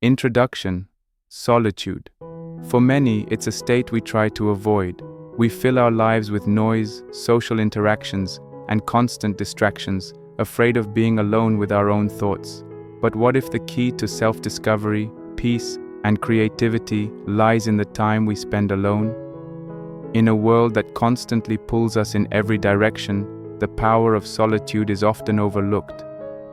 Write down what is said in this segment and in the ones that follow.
Introduction: Solitude. For many, it's a state we try to avoid. We fill our lives with noise, social interactions, and constant distractions, afraid of being alone with our own thoughts. But what if the key to self-discovery, peace, and creativity lies in the time we spend alone? In a world that constantly pulls us in every direction, the power of solitude is often overlooked.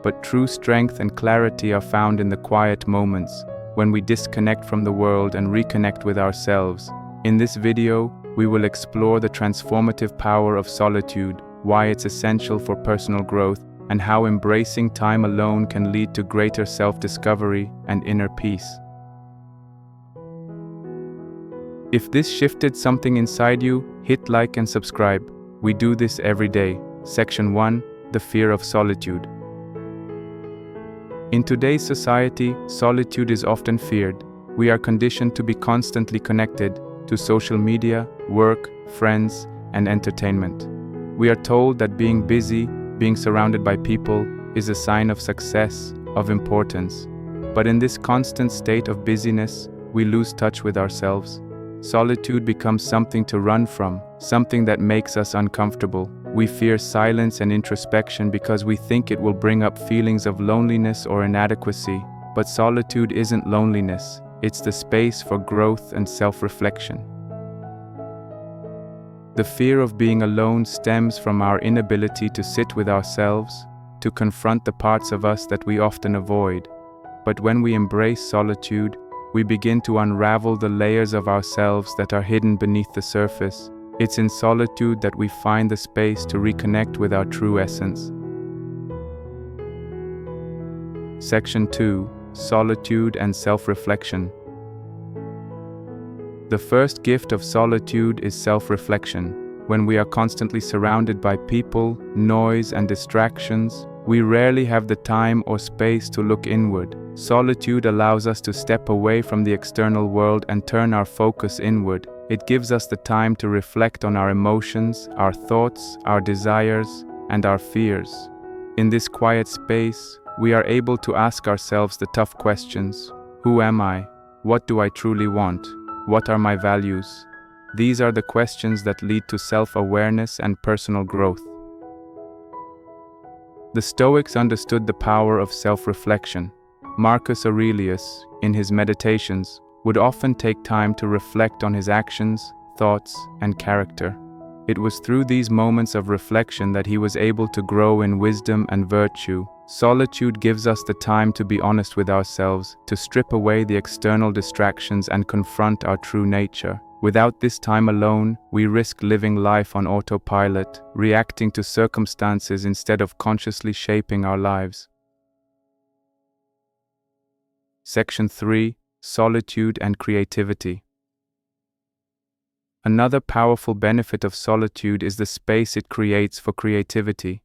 But true strength and clarity are found in the quiet moments, when we disconnect from the world and reconnect with ourselves. In this video, we will explore the transformative power of solitude, why it's essential for personal growth, and how embracing time alone can lead to greater self-discovery and inner peace. If this shifted something inside you, hit like and subscribe. We do this every day. Section 1: The Fear of Solitude. In today's society, solitude is often feared. We are conditioned to be constantly connected to social media, work, friends, and entertainment. We are told that being busy, being surrounded by people, is a sign of success, of importance. But in this constant state of busyness, we lose touch with ourselves. Solitude becomes something to run from, something that makes us uncomfortable. We fear silence and introspection because we think it will bring up feelings of loneliness or inadequacy. But solitude isn't loneliness, it's the space for growth and self-reflection. The fear of being alone stems from our inability to sit with ourselves, to confront the parts of us that we often avoid. But when we embrace solitude, we begin to unravel the layers of ourselves that are hidden beneath the surface. It's in solitude that we find the space to reconnect with our true essence. Section 2: Solitude and Self-Reflection. The first gift of solitude is self-reflection. When we are constantly surrounded by people, noise, and distractions, we rarely have the time or space to look inward. Solitude allows us to step away from the external world and turn our focus inward. It gives us the time to reflect on our emotions, our thoughts, our desires, and our fears. In this quiet space, we are able to ask ourselves the tough questions. Who am I? What do I truly want? What are my values? These are the questions that lead to self-awareness and personal growth. The Stoics understood the power of self-reflection. Marcus Aurelius, in his meditations, would often take time to reflect on his actions, thoughts, and character. It was through these moments of reflection that he was able to grow in wisdom and virtue. Solitude gives us the time to be honest with ourselves, to strip away the external distractions and confront our true nature. Without this time alone, we risk living life on autopilot, reacting to circumstances instead of consciously shaping our lives. Section 3: Solitude and Creativity. Another powerful benefit of solitude is the space it creates for creativity.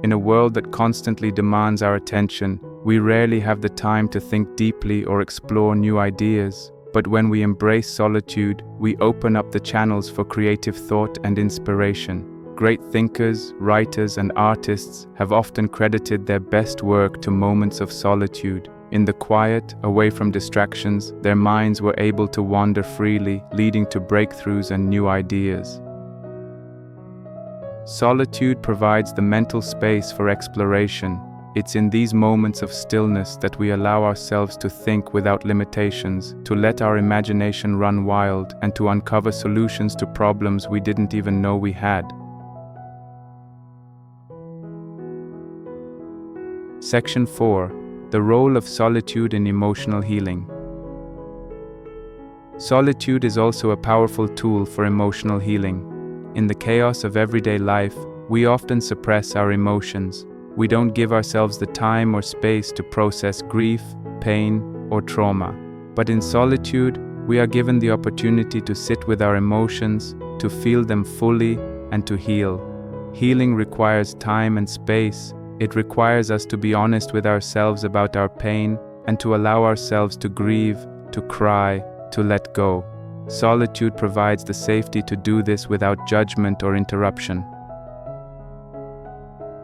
In a world that constantly demands our attention, we rarely have the time to think deeply or explore new ideas. But when we embrace solitude, we open up the channels for creative thought and inspiration. Great thinkers, writers, and artists have often credited their best work to moments of solitude. In the quiet, away from distractions, their minds were able to wander freely, leading to breakthroughs and new ideas. Solitude provides the mental space for exploration. It's in these moments of stillness that we allow ourselves to think without limitations, to let our imagination run wild, and to uncover solutions to problems we didn't even know we had. Section 4: The Role of Solitude in Emotional Healing. Solitude is also a powerful tool for emotional healing. In the chaos of everyday life, we often suppress our emotions. We don't give ourselves the time or space to process grief, pain, or trauma. But in solitude, we are given the opportunity to sit with our emotions, to feel them fully, and to heal. Healing requires time and space. It requires us to be honest with ourselves about our pain, and to allow ourselves to grieve, to cry, to let go. Solitude provides the safety to do this without judgment or interruption.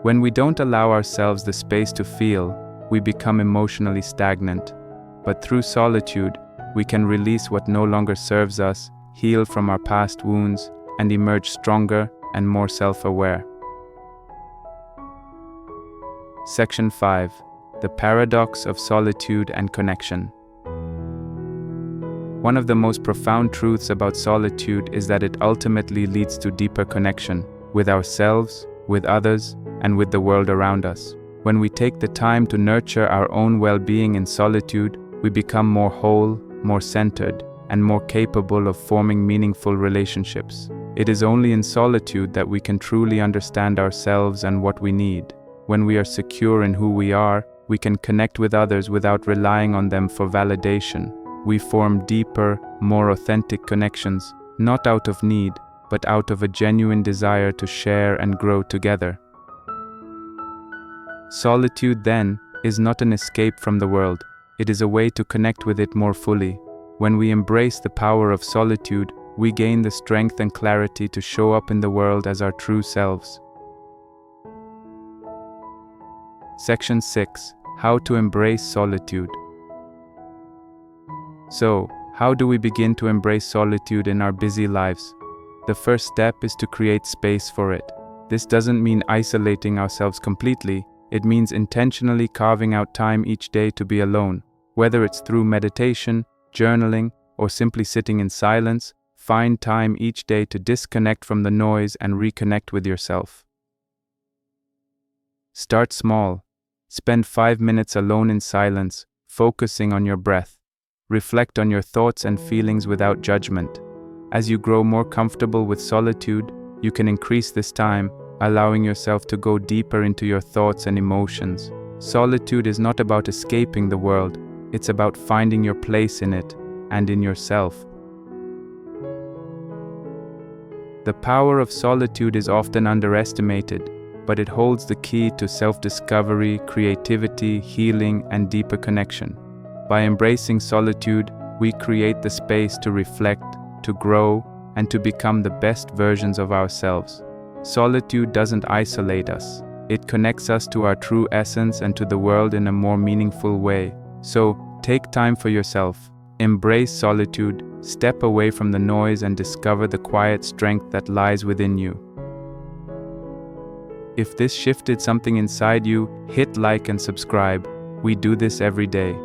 When we don't allow ourselves the space to feel, we become emotionally stagnant. But through solitude, we can release what no longer serves us, heal from our past wounds, and emerge stronger and more self-aware. Section 5. The Paradox of Solitude and Connection. One of the most profound truths about solitude is that it ultimately leads to deeper connection with ourselves, with others, and with the world around us. When we take the time to nurture our own well-being in solitude, we become more whole, more centered, and more capable of forming meaningful relationships. It is only in solitude that we can truly understand ourselves and what we need. When we are secure in who we are, we can connect with others without relying on them for validation. We form deeper, more authentic connections, not out of need, but out of a genuine desire to share and grow together. Solitude, then, is not an escape from the world. It is a way to connect with it more fully. When we embrace the power of solitude, we gain the strength and clarity to show up in the world as our true selves. Section 6. How to embrace solitude. So, how do we begin to embrace solitude in our busy lives? The first step is to create space for it. This doesn't mean isolating ourselves completely. It means intentionally carving out time each day to be alone. Whether it's through meditation, journaling, or simply sitting in silence, find time each day to disconnect from the noise and reconnect with yourself. Start small. Spend 5 minutes alone in silence, focusing on your breath. Reflect on your thoughts and feelings without judgment. As you grow more comfortable with solitude, you can increase this time, allowing yourself to go deeper into your thoughts and emotions. Solitude is not about escaping the world, it's about finding your place in it and in yourself. The power of solitude is often underestimated, but it holds the key to self-discovery, creativity, healing, and deeper connection. By embracing solitude, we create the space to reflect, to grow, and to become the best versions of ourselves. Solitude doesn't isolate us. It connects us to our true essence and to the world in a more meaningful way. So, take time for yourself. Embrace solitude, step away from the noise, and discover the quiet strength that lies within you. If this shifted something inside you, hit like and subscribe. We do this every day.